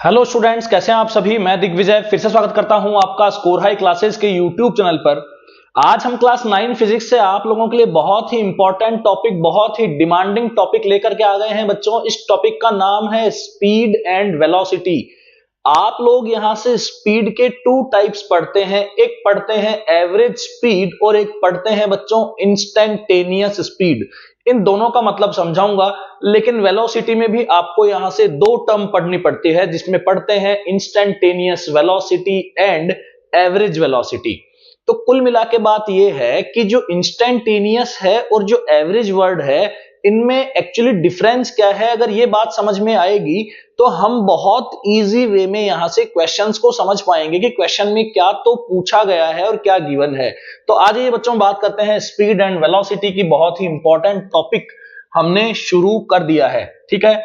Hello students, कैसे हैं आप सभी। मैं दिग्विजय फिर से स्वागत करता हूं आपका स्कोर हाई क्लासेस के यूट्यूब चैनल पर। आज हम क्लास 9 फिजिक्स से आप लोगों के लिए बहुत ही इंपॉर्टेंट टॉपिक, बहुत ही डिमांडिंग टॉपिक लेकर के आ गए हैं बच्चों। इस टॉपिक का नाम है स्पीड एंड वेलोसिटी। आप लोग यहां से स्पीड के टू टाइप्स पढ़ते हैं, एक पढ़ते हैं एवरेज स्पीड और एक पढ़ते हैं बच्चों इंस्टेंटेनियस स्पीड। इन दोनों का मतलब समझाऊंगा, लेकिन वेलोसिटी में भी आपको यहां से दो टर्म पढ़नी पड़ती है, जिसमें पढ़ते हैं instantaneous velocity and average velocity. तो कुल मिला के बात यह है कि जो इंस्टेंटेनियस है और जो एवरेज वर्ड है, इनमें एक्चुअली डिफरेंस क्या है। अगर ये बात समझ में आएगी तो हम बहुत इजी वे में यहां से क्वेश्चंस को समझ पाएंगे कि क्वेश्चन में क्या तो पूछा गया है और क्या गिवन है। तो आज ये बच्चों बात करते हैं स्पीड एंड वेलोसिटी की। बहुत ही इंपॉर्टेंट टॉपिक हमने शुरू कर दिया है, ठीक है।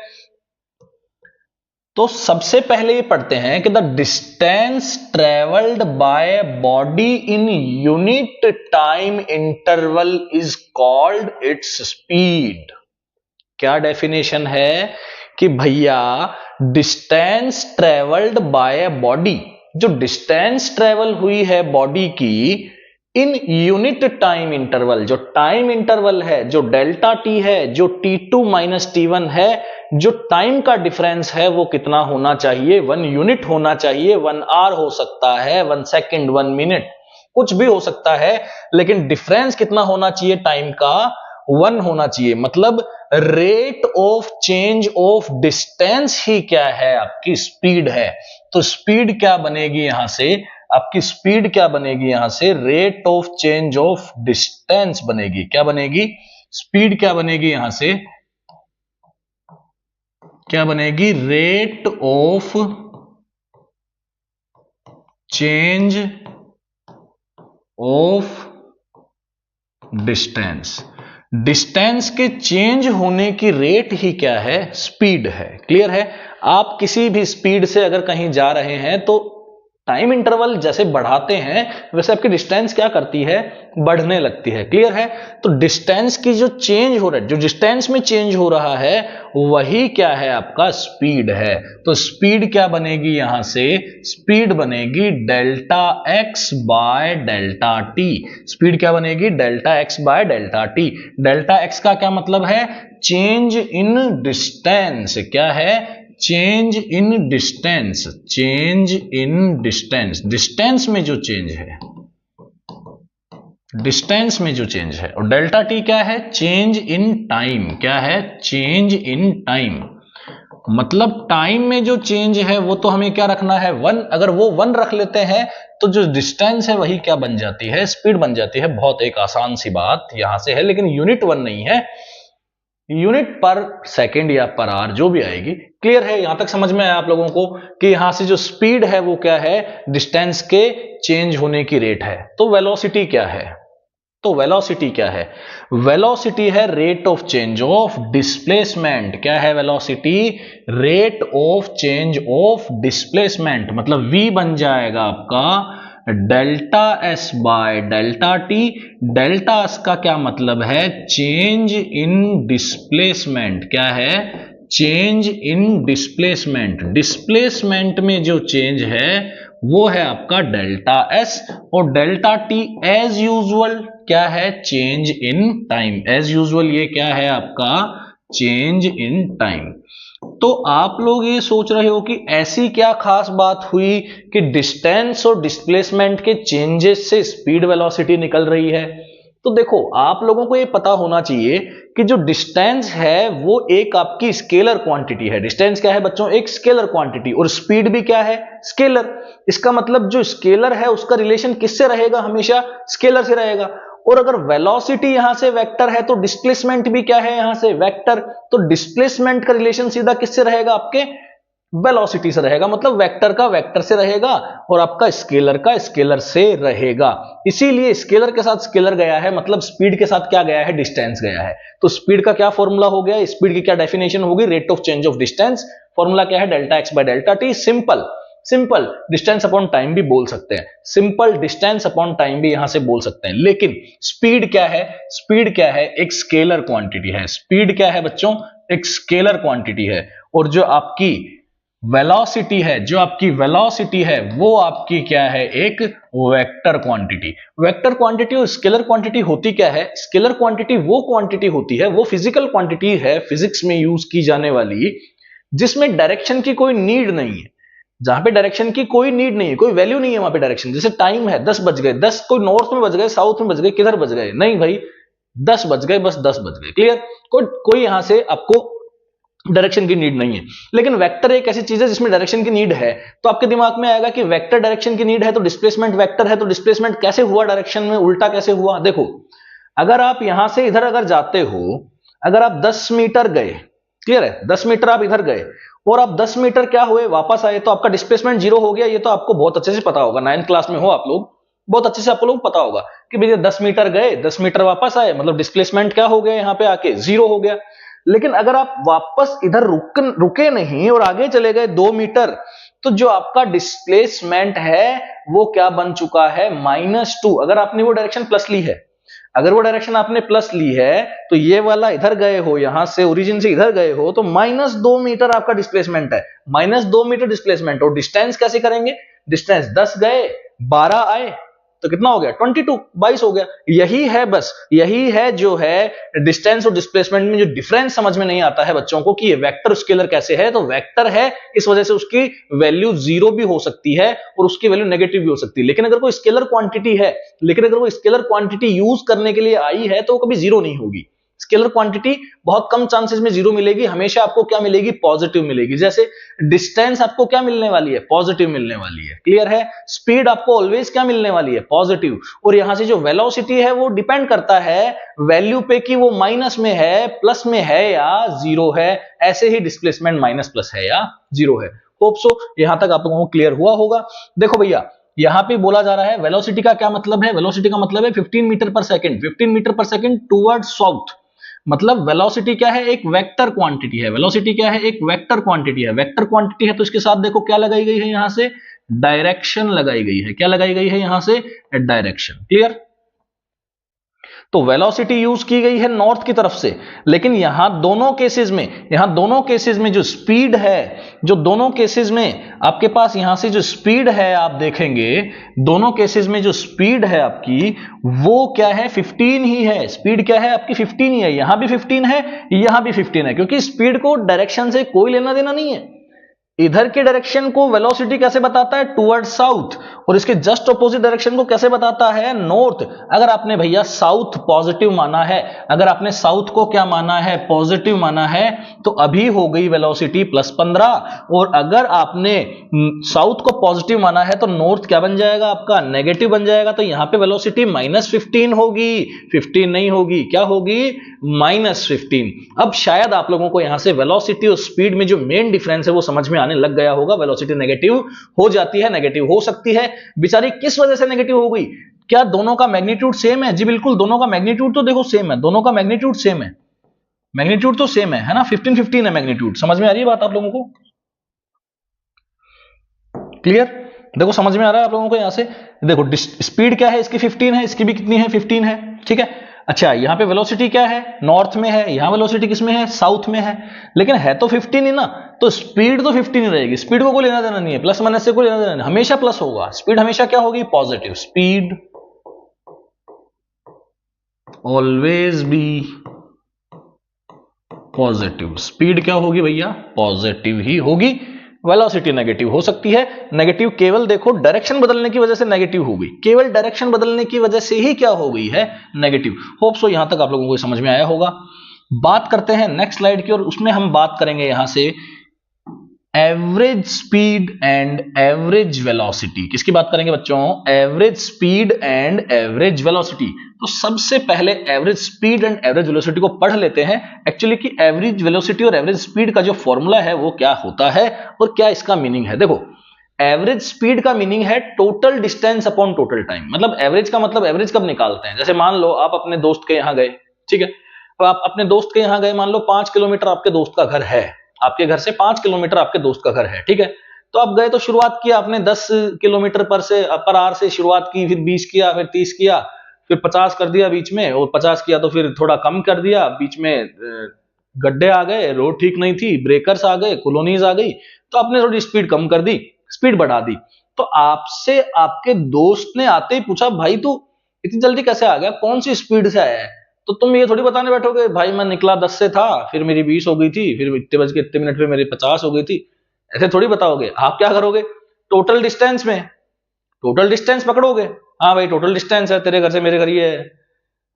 तो सबसे पहले ये पढ़ते हैं कि the distance travelled by body in unit time interval is called its speed. क्या डेफिनेशन है कि भैया डिस्टेंस ट्रेवल्ड बाय बॉडी, जो डिस्टेंस ट्रेवल हुई है बॉडी की इन यूनिट टाइम इंटरवल, जो टाइम इंटरवल है, जो डेल्टा टी है, जो T2 माइनस T1 है, जो टाइम का डिफरेंस है वो कितना होना चाहिए, 1 यूनिट होना चाहिए। 1 आवर हो सकता है, 1 सेकेंड, 1 मिनट, कुछ भी हो सकता है, लेकिन डिफरेंस कितना होना चाहिए टाइम का, 1 होना चाहिए। मतलब rate of change of distance ही क्या है, आपकी स्पीड है। तो स्पीड क्या बनेगी यहां से, आपकी स्पीड क्या बनेगी यहां से, rate of change of distance बनेगी। क्या बनेगी, स्पीड क्या बनेगी यहां से, क्या बनेगी, rate of change of distance. Distance के चेंज होने की रेट ही क्या है, स्पीड है। क्लियर है। आप किसी भी स्पीड से अगर कहीं जा रहे हैं तो टाइम इंटरवल जैसे बढ़ाते हैं वैसे आपकी डिस्टेंस क्या करती है, बढ़ने लगती है। क्लियर है। तो डिस्टेंस की जो चेंज हो रहा है, जो डिस्टेंस में चेंज हो रहा है वही क्या है, आपका स्पीड है। तो स्पीड क्या बनेगी यहां से, स्पीड बनेगी delta x by delta T. Speed क्या बनेगी, delta x by delta T. Delta x का क्या मतलब है, चेंज इन डिस्टेंस। क्या है, change in distance. Change in distance, distance में जो चेंज है, डिस्टेंस में जो चेंज है। और डेल्टा टी क्या है, चेंज इन टाइम। क्या है, चेंज इन टाइम। मतलब टाइम में जो चेंज है वो तो हमें क्या रखना है, 1। अगर वो 1 रख लेते हैं तो जो डिस्टेंस है वही क्या बन जाती है, स्पीड बन जाती है। बहुत एक आसान सी बात यहां से है, लेकिन यूनिट 1 नहीं है, यूनिट पर सेकेंड या पर आवर जो भी आएगी। क्लियर है, यहां तक समझ में आया आप लोगों को कि यहां से जो स्पीड है वो क्या है, डिस्टेंस के चेंज होने की रेट है। तो वेलोसिटी क्या है, तो वेलोसिटी क्या है, वेलोसिटी है rate of change of displacement. क्या है velocity, rate of change of displacement. मतलब v बन जाएगा आपका delta S by delta T. Delta S का क्या मतलब है, चेंज इन डिस्प्लेसमेंट। क्या है, चेंज इन डिस्प्लेसमेंट। डिस्प्लेसमेंट में जो चेंज है वो है आपका डेल्टा एस। और डेल्टा टी एज यूजुअल क्या है, change in time. As usual ये क्या है आपका, चेंज इन टाइम। तो आप लोग ये सोच रहे हो कि ऐसी क्या खास बात हुई कि डिस्टेंस और डिस्प्लेसमेंट के चेंजेस से स्पीड वेलोसिटी निकल रही है। तो देखो, आप लोगों को ये पता होना चाहिए कि जो डिस्टेंस है वो एक आपकी स्केलर क्वांटिटी है। डिस्टेंस क्या है बच्चों, एक स्केलर क्वांटिटी। और स्पीड भी क्या है, स्केलर। इसका मतलब जो स्केलर है उसका रिलेशन किससे रहेगा, हमेशा स्केलर से रहेगा। और अगर वेलोसिटी यहां से वेक्टर है तो डिस्प्लेसमेंट भी क्या है, यहां से वेक्टर। तो डिस्प्लेसमेंट का रिलेशन सीधा किससे रहेगा, आपके वेलोसिटी से रहेगा। मतलब वेक्टर का वेक्टर से रहेगा और आपका स्केलर का स्केलर से रहेगा। इसीलिए स्केलर के साथ स्केलर गया है, मतलब स्पीड के साथ क्या गया है, डिस्टेंस गया है। तो स्पीड का क्या फॉर्मूला हो गया, स्पीड की क्या डेफिनेशन होगी, rate of change of distance. Formula क्या है, delta x by delta T. Simple, simple distance upon time भी बोल सकते हैं, सिंपल डिस्टेंस अपॉन टाइम भी यहां से बोल सकते हैं। लेकिन स्पीड क्या है, स्पीड क्या है, एक स्केलर क्वांटिटी है। स्पीड क्या है बच्चों, एक स्केलर क्वांटिटी है। और जो आपकी वेलोसिटी है, जो आपकी वेलोसिटी है वो आपकी क्या है, एक वेक्टर क्वांटिटी। वेक्टर क्वांटिटी और स्केलर क्वांटिटी होती क्या है? स्केलर क्वांटिटी वो क्वांटिटी होती है, वो फिजिकल क्वांटिटी है फिजिक्स में यूज की जाने वाली, जिसमें डायरेक्शन की कोई नीड नहीं है। जहां पे डायरेक्शन की कोई नीड नहीं है, कोई वैल्यू नहीं है वहां पे डायरेक्शन। जैसे टाइम है 10 बज गए, 10 कोई नॉर्थ में बज गए, साउथ में बज गए, किधर बज गए, नहीं भाई 10 बज गए, बस 10 बज गए, क्लियर। कोई यहां से आपको डायरेक्शन की नीड नहीं है। लेकिन वेक्टर एक ऐसी चीज है जिसमें डायरेक्शन की नीड है। तो आपके दिमाग में आएगा कि वेक्टर डायरेक्शन की नीड है तो डिस्प्लेसमेंट वेक्टर है, तो डिस्प्लेसमेंट कैसे हुआ डायरेक्शन में, उल्टा कैसे हुआ? देखो, अगर आप यहां से इधर अगर जाते हो, अगर आप 10 मीटर गए, क्लियर है, 10 मीटर आप इधर गए और आप 10 मीटर क्या हुए, वापस आए, तो आपका डिस्प्लेसमेंट जीरो हो गया। ये तो आपको बहुत अच्छे से पता होगा, 9th क्लास में हो आप लोग, बहुत अच्छे से आपको लोग पता होगा कि भैया 10 मीटर गए, 10 मीटर वापस आए, मतलब डिस्प्लेसमेंट क्या हो गया, यहां पे आके जीरो हो गया। लेकिन अगर आप वापस इधर रुके नहीं और आगे चले गए 2 मीटर, तो जो आपका डिस्प्लेसमेंट है वो क्या बन चुका है, -2। अगर आपने वो डायरेक्शन प्लस ली है, अगर वो डायरेक्शन आपने प्लस ली है, तो ये वाला इधर गए हो, यहां से ओरिजिन से इधर गए हो, तो -2 मीटर आपका डिस्प्लेसमेंट है, -2 मीटर डिस्प्लेसमेंट। और डिस्टेंस कैसे करेंगे, डिस्टेंस 10 गए 12 आए, तो कितना हो गया, 22 हो गया। यही है, बस यही है जो है डिस्टेंस और डिस्प्लेसमेंट में जो डिफरेंस समझ में नहीं आता है बच्चों को कि ये वेक्टर स्केलर कैसे है। तो वेक्टर है, इस वजह से उसकी वैल्यू जीरो भी हो सकती है और उसकी वैल्यू नेगेटिव भी हो सकती है। लेकिन अगर कोई स्केलर क्वांटिटी है, लेकिन अगर वो स्केलर क्वांटिटी यूज करने के लिए आई है, तो वो कभी जीरो नहीं होगी। स्केलर क्वांटिटी बहुत कम चांसेस में जीरो मिलेगी, हमेशा आपको क्या मिलेगी, पॉजिटिव मिलेगी। जैसे डिस्टेंस आपको क्या मिलने वाली है, पॉजिटिव मिलने वाली है, क्लियर है। स्पीड आपको ऑलवेज क्या मिलने वाली है, पॉजिटिव। और यहां से जो वेलोसिटी है वो डिपेंड करता है वैल्यू पे कि वो माइनस में है, प्लस में है या जीरो है। ऐसे ही डिस्प्लेसमेंट माइनस प्लस है या जीरो है। होप सो यहां तक आप लोगों को क्लियर हुआ होगा। देखो भैया, यहां पे बोला जा रहा है वेलोसिटी का क्या मतलब है, वेलोसिटी का मतलब है 15 मीटर पर सेकंड, 15 मीटर पर सेकंड टुवर्ड साउथ। मतलब वेलोसिटी क्या है, एक वेक्टर क्वांटिटी है। वेलोसिटी क्या है, एक वेक्टर क्वांटिटी है। वेक्टर क्वांटिटी है तो इसके साथ देखो क्या लगाई गई है, यहां से डायरेक्शन लगाई गई है। क्या लगाई गई है यहां से, डायरेक्शन, क्लियर। तो वेलोसिटी यूज की गई है नॉर्थ की तरफ से, लेकिन यहां दोनों केसेस में जो स्पीड है, जो दोनों केसेस में आपके पास यहां से जो स्पीड है, आप देखेंगे दोनों केसेस में जो स्पीड है आपकी वो क्या है, 15 ही है। स्पीड क्या है आपकी, 15 ही है। यहां भी 15 है, यहां भी 15 है, क्योंकि स्पीड को डायरेक्शन से कोई लेना देना नहीं है। इधर के डायरेक्शन को वेलोसिटी कैसे बताता है, टुवर्ड साउथ, और इसके जस्ट ऑपोजिट डायरेक्शन को कैसे बताता है, नॉर्थ। अगर आपने भैया साउथ पॉजिटिव माना है, अगर आपने साउथ को क्या माना है, पॉजिटिव माना है, तो अभी हो गई वेलोसिटी +15। और अगर आपने साउथ को पॉजिटिव माना है तो नॉर्थ क्या बन जाएगा आपका, नेगेटिव बन जाएगा। तो यहां पे वेलोसिटी -15 होगी, 15 नहीं होगी, क्या होगी, -15। अब शायद आप लोगों को यहां से वेलोसिटी और स्पीड में जो मेन डिफरेंस है वो समझ में आने लग गया होगा। वेलोसिटी नेगेटिव हो जाती है, नेगेटिव हो सकती है। बेचारी किस वजह से नेगेटिव हो गई, क्या दोनों का मैग्नीट्यूड सेम है? जी बिल्कुल, दोनों का मैग्नीट्यूड तो देखो सेम है, दोनों का मैग्नीट्यूड सेम है, मैग्नीट्यूड तो सेम है ना, 15-15 है मैग्नीट्यूड। समझ में आ रही है बात आप लोगों को, क्लियर। देखो समझ में आ रहा है आप लोगों को, यहां से देखो स्पीड क्या है इसकी, 15 है, इसकी भी कितनी है, 15 है, ठीक है। अच्छा, यहां पे वेलोसिटी क्या है, नॉर्थ में है, यहां वेलोसिटी किसमें है, साउथ में है, लेकिन है तो 15 ही ना, तो स्पीड तो 15 ही रहेगी। स्पीड को कोई लेना देना नहीं है, प्लस माइनस से कोई लेना देना नहीं, हमेशा प्लस होगा। स्पीड हमेशा क्या होगी, positive. Speed always be positive. Speed क्या होगी भैया, पॉजिटिव ही होगी। वेलोसिटी नेगेटिव हो सकती है, नेगेटिव केवल देखो डायरेक्शन बदलने की वजह से नेगेटिव हो गई, केवल डायरेक्शन बदलने की वजह से ही क्या हो गई है, नेगेटिव। होप सो यहां तक आप लोगों को समझ में आया होगा। बात करते हैं नेक्स्ट स्लाइड की, और उसमें हम बात करेंगे यहां से average speed and average velocity. किसकी बात करेंगे बच्चों, average speed and average velocity. तो सबसे पहले average speed and average velocity को पढ़ लेते हैं एक्चुअली कि एवरेज वेलोसिटी और एवरेज स्पीड का जो फॉर्मूला है वो क्या होता है और क्या इसका मीनिंग है। देखो, एवरेज स्पीड का मीनिंग है total distance upon total time. मतलब एवरेज का मतलब एवरेज कब निकालते हैं, जैसे मान लो आप अपने दोस्त के यहां गए, ठीक है, तो आप अपने दोस्त के यहां गए, मान लो 5 किलोमीटर आपके दोस्त का घर है, आपके घर से 5 किलोमीटर आपके दोस्त का घर है, ठीक है। तो आप गए, तो शुरुआत किया आपने 10 किलोमीटर पर आवर से शुरुआत की, फिर 20 किया, फिर 30 किया, फिर 50 कर दिया बीच में, और 50 किया तो फिर थोड़ा कम कर दिया बीच में, गड्ढे आ गए, रोड ठीक नहीं थी, ब्रेकर्स आ गए, कॉलोनीज आ गई, तो आपने थोड़ी स्पीड कम कर दी, स्पीड बढ़ा दी। तो आपसे आपके दोस्त ने आते ही पूछा, भाई तू इतनी जल्दी कैसे आ गया, कौन सी स्पीड से आया है? तो तुम ये थोड़ी बताने बैठोगे, भाई मैं निकला 10 से था, फिर मेरी 20 हो गई थी, फिर इतने बज के इतने मिनट में मेरी 50 हो गई थी। ऐसे थोड़ी बताओगे। आप क्या करोगे, टोटल डिस्टेंस में टोटल डिस्टेंस पकड़ोगे। हाँ भाई टोटल डिस्टेंस है, तेरे घर से मेरे घर ये है,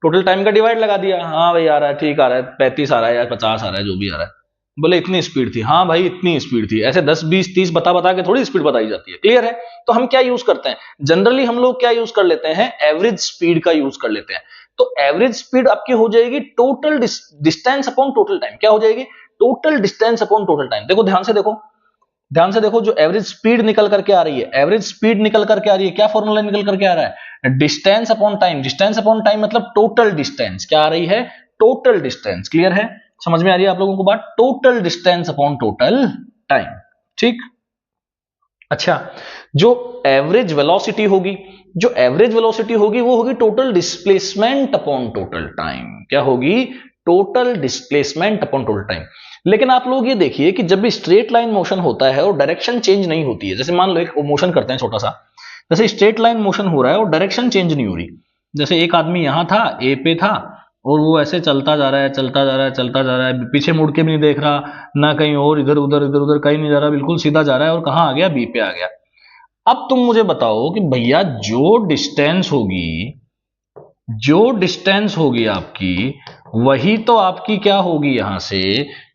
टोटल टाइम का डिवाइड लगा दिया। हाँ भाई आ रहा है, ठीक आ रहा है, 35 आ रहा है या 50 आ रहा है, जो भी आ रहा है। बोले इतनी स्पीड थी, हाँ भाई इतनी स्पीड थी। ऐसे 10 20 30 बता बता के थोड़ी स्पीड बताई जाती है। क्लियर है? तो हम क्या यूज करते हैं जनरली, हम लोग क्या यूज कर लेते हैं, एवरेज स्पीड का यूज कर लेते हैं। तो एवरेज स्पीड आपकी हो जाएगी total distance upon total time. क्या हो जाएगी, total distance upon total time. देखो ध्यान से देखो, ध्यान से देखो, जो एवरेज स्पीड निकल करके आ रही है, एवरेज स्पीड निकल करके आ रही है, क्या फॉर्मूला निकल करके आ रहा है, distance upon time. Distance upon time मतलब टोटल डिस्टेंस, क्या आ रही है, टोटल डिस्टेंस। क्लियर है? समझ में आ रही है आप लोगों को बात, total distance upon total time. ठीक। अच्छा, जो एवरेज वेलोसिटी होगी, जो एवरेज वेलोसिटी होगी वो होगी total displacement upon total time. क्या होगी, total displacement upon total time. लेकिन आप लोग ये देखिए कि जब भी स्ट्रेट लाइन मोशन होता है और डायरेक्शन चेंज नहीं होती है, जैसे मान लो एक मोशन करते हैं छोटा सा, जैसे स्ट्रेट लाइन मोशन हो रहा है और डायरेक्शन चेंज नहीं हो रही। जैसे एक आदमी यहां था, ए पे था, और वो ऐसे चलता जा रहा है, चलता जा रहा है, चलता जा रहा है, पीछे मुड़ के भी नहीं देख रहा, ना कहीं और, इधर उधर इधर उधर कहीं नहीं जा रहा, बिल्कुल सीधा जा रहा है, और कहां आ गया, बी पे आ गया। अब तुम मुझे बताओ कि भैया जो डिस्टेंस होगी, जो डिस्टेंस होगी आपकी, वही तो आपकी क्या होगी, यहां से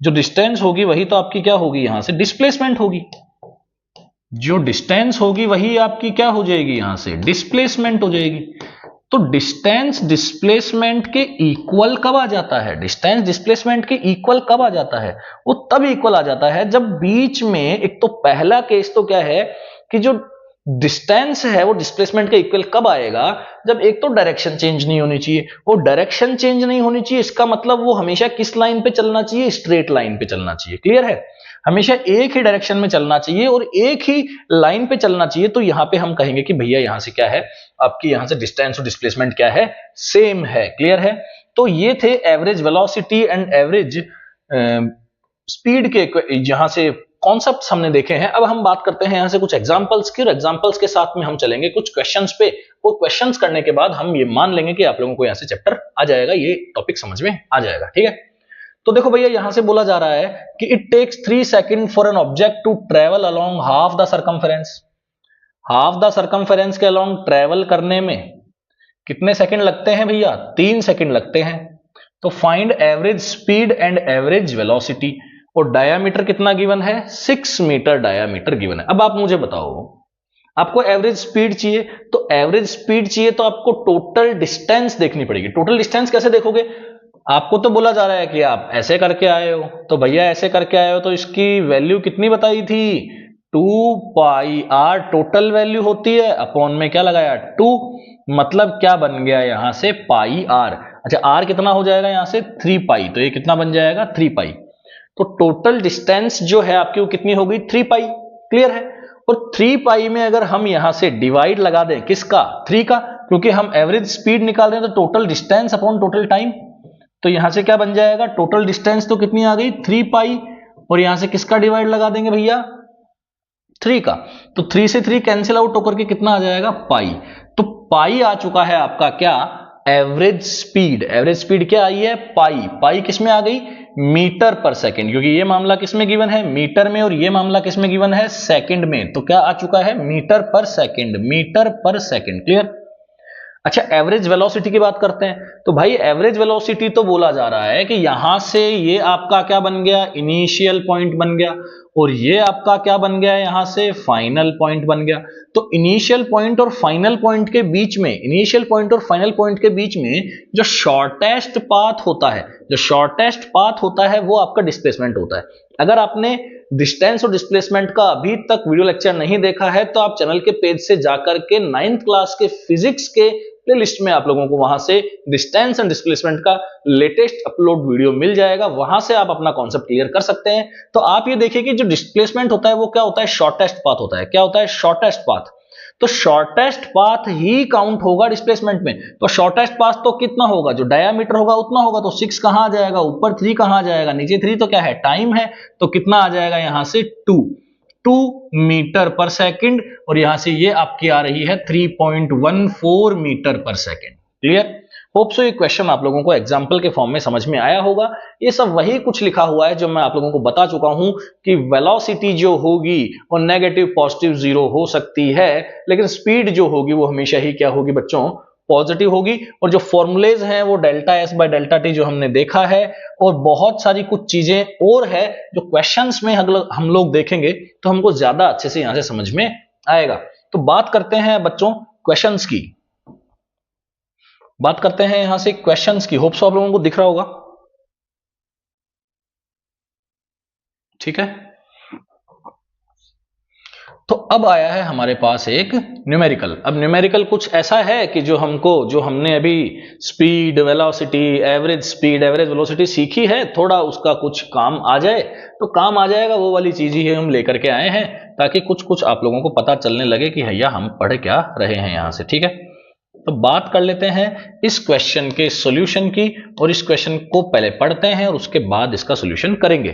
जो डिस्टेंस होगी वही तो आपकी क्या होगी, यहां से डिस्प्लेसमेंट होगी। जो डिस्टेंस होगी वही आपकी क्या हो जाएगी, यहां से डिस्प्लेसमेंट हो जाएगी। तो डिस्टेंस डिस्प्लेसमेंट के इक्वल कब आ जाता है, डिस्टेंस डिस्प्लेसमेंट के इक्वल कब आ जाता है, वो तब इक्वल आ जाता है जब बीच में, एक तो पहला केस तो क्या है कि जो डिस्टेंस है वो डिस्प्लेसमेंट के इक्वल कब आएगा, जब एक तो डायरेक्शन चेंज नहीं होनी चाहिए। वो डायरेक्शन चेंज नहीं होनी चाहिए, इसका मतलब वो हमेशा किस लाइन पे चलना चाहिए, स्ट्रेट लाइन पे चलना चाहिए। क्लियर है? हमेशा एक ही डायरेक्शन में चलना चाहिए और एक ही लाइन पे चलना चाहिए। तो यहां पे हम कहेंगे कि भैया यहां से क्या है, आपकी यहां से डिस्टेंस और डिस्प्लेसमेंट क्या है, सेम है। क्लियर है? तो ये थे average velocity and average speed के यहां से कॉन्सेप्ट्स हमने देखे हैं। अब हम बात करते हैं यहां से कुछ एग्जांपल्स की, और एग्जांपल्स के साथ में हम चलेंगे कुछ क्वेश्चंस पे, और क्वेश्चंस करने के बाद हम ये मान लेंगे कि आप लोगों को यहां से चैप्टर आ जाएगा, ये टॉपिक समझ में आ जाएगा। ठीक है? तो देखो भैया यहां से बोला जा रहा है कि it takes 3 second for an object to travel along half the circumference. Half the circumference के अलोंग ट्रेवल करने में कितने सेकंड लगते हैं भैया, 3 सेकंड लगते हैं। तो find average speed and average velocity. और डायामीटर कितना गिवन है, 6 मीटर डायामीटर गिवन है। अब आप मुझे बताओ, आपको एवरेज स्पीड चाहिए, तो एवरेज स्पीड चाहिए तो आपको टोटल डिस्टेंस देखनी पड़ेगी। टोटल डिस्टेंस कैसे देखोगे, आपको तो बोला जा रहा है कि आप ऐसे करके आए हो, तो भैया ऐसे करके आए हो तो इसकी वैल्यू कितनी बताई थी, 2 पाई आर टोटल वैल्यू होती है, अपॉन में क्या लगाया 2, मतलब क्या बन गया यहां से पाई आर। अच्छा आर कितना हो जाएगा यहां से 3 पाई, तो ये कितना बन जाएगा 3 पाई। तो टोटल डिस्टेंस जो है आपकी वो कितनी हो गई 3 पाई। क्लियर है? और 3 पाई में अगर हम यहां से डिवाइड लगा दें, किसका, 3 का, क्योंकि हम एवरेज स्पीड निकाल रहे हैं, तो total distance upon total time. तो यहां से क्या बन जाएगा, टोटल डिस्टेंस तो कितनी आ गई 3 पाई, और यहां से किसका डिवाइड लगा देंगे भैया 3 का। तो 3 से 3 कैंसिल आउट होकर के कितना आ जाएगा पाई। तो पाई आ चुका है आपका क्या, एवरेज स्पीड। एवरेज स्पीड क्या आई है, पाई। पाई किसमें आ गई, मीटर पर सेकंड, क्योंकि ये मामला किसमें गिवन है, मीटर में, और ये मामला किसमें गिवन है, सेकंड में। तो क्या आ चुका है, मीटर पर सेकंड, मीटर पर सेकंड। क्लियर? अच्छा एवरेज वेलोसिटी की बात करते हैं। तो भाई एवरेज वेलोसिटी तो बोला जा रहा है कि यहां से ये आपका क्या बन गया, इनिशियल पॉइंट बन गया, और ये आपका क्या बन गया, यहां से फाइनल पॉइंट बन गया। तो इनिशियल पॉइंट और फाइनल पॉइंट के बीच में, इनिशियल पॉइंट और फाइनल पॉइंट के बीच में जो शॉर्टेस्ट पाथ होता है, जो शॉर्टेस्ट पाथ होता है वो आपका डिस्प्लेसमेंट होता है। अगर आपने डिस्टेंस और डिस्प्लेसमेंट का अभी तक वीडियो लेक्चर नहीं देखा है तो आप चैनल के पेज से जाकर के 9th क्लास के फिजिक्स के प्लेलिस्ट में आप लोगों को वहां से डिस्टेंस एंड डिस्प्लेसमेंट का लेटेस्ट अपलोड वीडियो मिल जाएगा, वहां से आप अपना कॉन्सेप्ट क्लियर कर सकते हैं। तो आप ये देखिए कि जो डिस्प्लेसमेंट होता है वो क्या होता है, शॉर्टेस्ट पाथ होता है। क्या होता है, शॉर्टेस्ट पाथ। तो शॉर्टेस्ट पाथ ही काउंट होगा डिस्प्लेसमेंट में। तो शॉर्टेस्ट पाथ तो कितना होगा, जो डायामीटर होगा उतना होगा। तो 6 कहां आ जाएगा, ऊपर 3 कहां आ जाएगा, नीचे 3, तो क्या है, टाइम है, तो कितना आ जाएगा यहां से 2 मीटर पर सेकंड, और यहां से ये आपकी आ रही है 3.14 मीटर पर सेकंड। क्लियर? होप सो ये क्वेश्चन आप लोगों को एग्जाम्पल के फॉर्म में समझ में आया होगा। ये सब वही कुछ लिखा हुआ है जो मैं आप लोगों को बता चुका हूं कि वेलोसिटी जो होगी वो नेगेटिव पॉजिटिव जीरो हो सकती है, लेकिन स्पीड जो होगी वो हमेशा ही क्या होगी बच्चों, पॉजिटिव होगी। और जो फॉर्मूलेज हैं वो delta S by delta T जो हमने देखा है, और बहुत सारी कुछ चीजें और है जो क्वेश्चंस में हम लोग देखेंगे तो हमको ज्यादा अच्छे से यहां से समझ में आएगा। तो बात करते हैं बच्चों क्वेश्चंस की, बात करते हैं यहां से क्वेश्चंस की। होप सो आप लोगों को दिख रहा होगा, ठीक है। तो अब आया है हमारे पास एक न्यूमेरिकल। अब न्यूमेरिकल कुछ ऐसा है कि जो हमने अभी speed, velocity, average speed, average velocity सीखी है, थोड़ा उसका कुछ काम आ जाए तो काम आ जाएगा, वो वाली चीज ही हम लेकर के आए हैं ताकि कुछ कुछ आप लोगों को पता चलने लगे कि भैया हम पढ़ क्या रहे हैं यहां से, ठीक है। तो बात कर लेते हैं इस क्वेश्चन के सॉल्यूशन की, और इस क्वेश्चन को पहले पढ़ते हैं और उसके बाद इसका सॉल्यूशन करेंगे।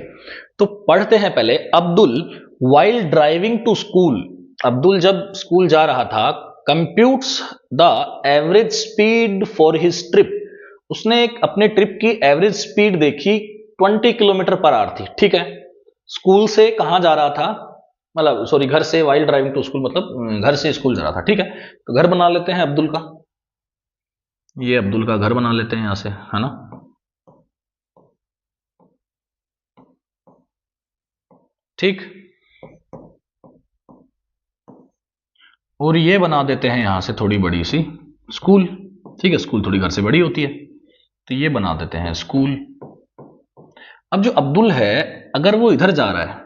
तो पढ़ते हैं पहले। Abdul while driving to school, Abdul जब स्कूल जा रहा था, computes the average speed for his trip, उसने एक अपने ट्रिप की एवरेज स्पीड देखी 20 किलोमीटर पर आवर थी, ठीक है। स्कूल से कहां जा रहा था, मतलब सॉरी घर से, while driving to school मतलब घर से स्कूल जा रहा था, ठीक है। तो घर बना लेते हैं अब्दुल का, ये अब्दुल का घर बना लेते हैं यहां से, है ना। ठीक, और ये बना देते हैं यहां से थोड़ी बड़ी सी स्कूल, ठीक है। स्कूल थोड़ी घर से बड़ी होती है, तो ये बना देते हैं स्कूल। अब जो अब्दुल है, अगर वो इधर जा रहा है,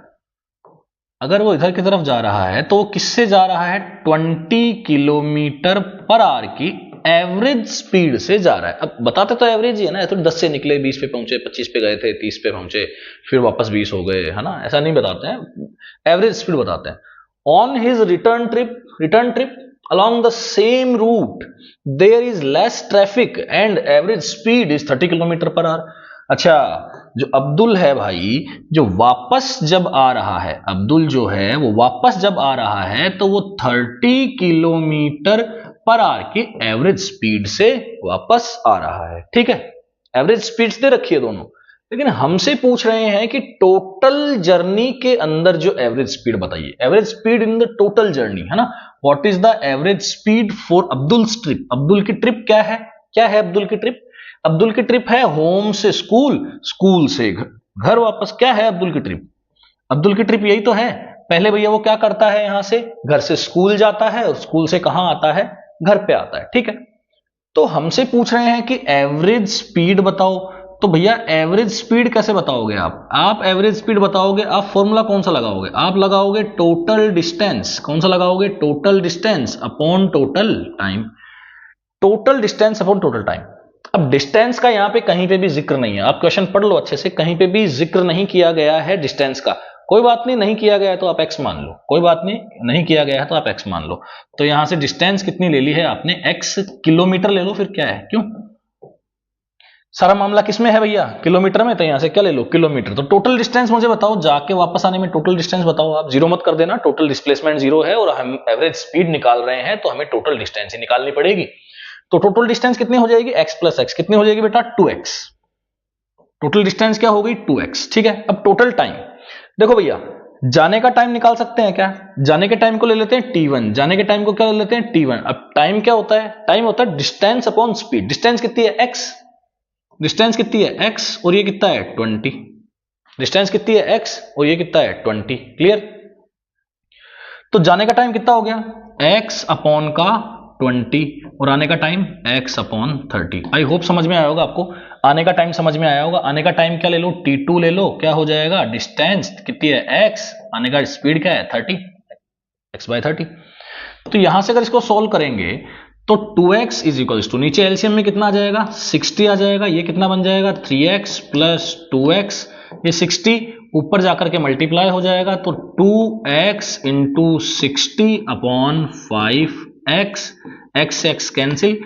अगर वो इधर की तरफ जा रहा है, तो वो किससे जा रहा है, 20 किलोमीटर पर आवर की एवरेज स्पीड से जा रहा है। अब बताते तो एवरेज ही है ना, तो 10 से निकले, 20 पे पहुंचे, 25 पे गए थे, 30 पे पहुंचे, फिर वापस 20 हो गए, है ना, ऐसा नहीं बताते हैं, एवरेज स्पीड बताते हैं। On his return trip along the same route there is less traffic and average speed is 30 kilometre per hour. अच्छा, जो अब्दुल है भाई, जो वापस जब आ रहा है, अब्दुल जो है वो वापस जब आ रहा है तो वो 30 किलोमीटर पर आवर की एवरेज स्पीड से वापस आ रहा है, ठीक है। एवरेज स्पीड्स दे रखी है दोनों, लेकिन हमसे पूछ रहे हैं कि टोटल जर्नी के अंदर जो एवरेज स्पीड बताइए, average speed in the total journey, है ना। What is the average speed for Abdul's trip. Abdul की ट्रिप क्या है, क्या है अब्दुल की ट्रिप, अब्दुल की ट्रिप है होम से स्कूल, स्कूल से घर वापस। क्या है अब्दुल की ट्रिप, अब्दुल की ट्रिप यही तो है। पहले भैया वो क्या करता है, यहां से घर से स्कूल जाता है, और स्कूल से कहां आता है, घर पे आता है, ठीक है। तो हमसे पूछ रहे हैं कि एवरेज स्पीड बताओ। तो भैया एवरेज स्पीड कैसे बताओगे आप एवरेज स्पीड बताओगे, आप फॉर्मूला कौन सा लगाओगे, आप लगाओगे टोटल डिस्टेंस। कौन सा लगाओगे, total distance upon total time, total distance upon total time. अब डिस्टेंस का यहां पे कहीं पे भी जिक्र नहीं है, आप क्वेश्चन पढ़ लो अच्छे से, कहीं पे भी जिक्र नहीं किया गया है डिस्टेंस का। कोई बात नहीं, नहीं किया गया है तो आप x मान लो, कोई बात नहीं, नहीं किया गया है तो आप x मान लो। तो यहां से डिस्टेंस कितनी ले ली है आपने, x किलोमीटर ले लो, फिर क्या है, क्यों, सारा मामला किसमें है भैया, किलोमीटर में, तो यहां से क्या ले लो, किलोमीटर। तो टोटल डिस्टेंस मुझे बताओ, जाके वापस आने में टोटल डिस्टेंस बताओ, आप जीरो मत कर देना, टोटल डिस्प्लेसमेंट जीरो है और हम एवरेज स्पीड निकाल रहे हैं, तो हमें टोटल डिस्टेंस ही निकालनी पड़ेगी। तो टोटल डिस्टेंस कितनी हो जाएगी, x प्लस एक्स, कितनी हो जाएगी बेटा, 2x। टोटल डिस्टेंस क्या हो गई, 2x, ठीक है। अब टोटल टाइम देखो भैया, जाने का टाइम निकाल सकते हैं क्या, जाने के टाइम को ले लेते हैं t1, जाने के टाइम को क्या ले लेते हैं t1। अब टाइम क्या होता है, टाइम होता है डिस्टेंस अपॉन स्पीड। डिस्टेंस कितनी है, x, डिस्टेंस कितनी है x, और ये कितना है 20, डिस्टेंस कितनी है x और ये कितना है 20, क्लियर। तो जाने का टाइम कितना हो गया, x अपॉन का 20, और आने का time x upon 30। I hope समझ में आया होगा आपको, आने का टाइम समझ में आया होगा। आने का टाइम क्या ले लो, t2 ले लो, क्या हो जाएगा, डिस्टेंस कितनी है x, आने का स्पीड क्या है 30, x/30। तो यहां से अगर इसको सोल्व करेंगे तो 2x इज इक्वल्स टू, नीचे एलसीएम में कितना आ जाएगा, 60 आ जाएगा। ये कितना बन जाएगा, 3x प्लस 2x, ये 60, ऊपर जाकर के मल्टीप्लाई हो जाएगा, तो 2x into 60 upon 5x, x x cancel,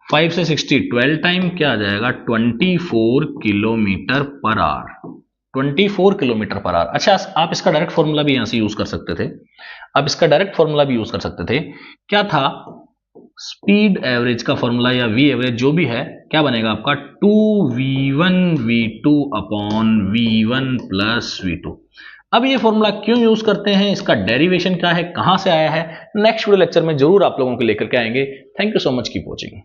5 से 60 12 टाइम, क्या आ जाएगा 24 kilometre per hour, 24 kilometre per hour. अच्छा, आप इसका डायरेक्ट फॉर्मूला भी यहां से यूज कर सकते थे, आप इसका डायरेक्ट फॉर्मूला भी यूज कर सकते थे। क्या था? स्पीड एवरेज का फॉर्मूला या वी एवरेज जो भी है, क्या बनेगा आपका 2v1 v2 upon v1 plus v2। अब ये फॉर्मूला क्यों यूज करते हैं, इसका डेरिवेशन क्या है, कहां से आया है, नेक्स्ट वीडियो लेक्चर में जरूर आप लोगों को लेकर के आएंगे। Thank you so much, keep watching.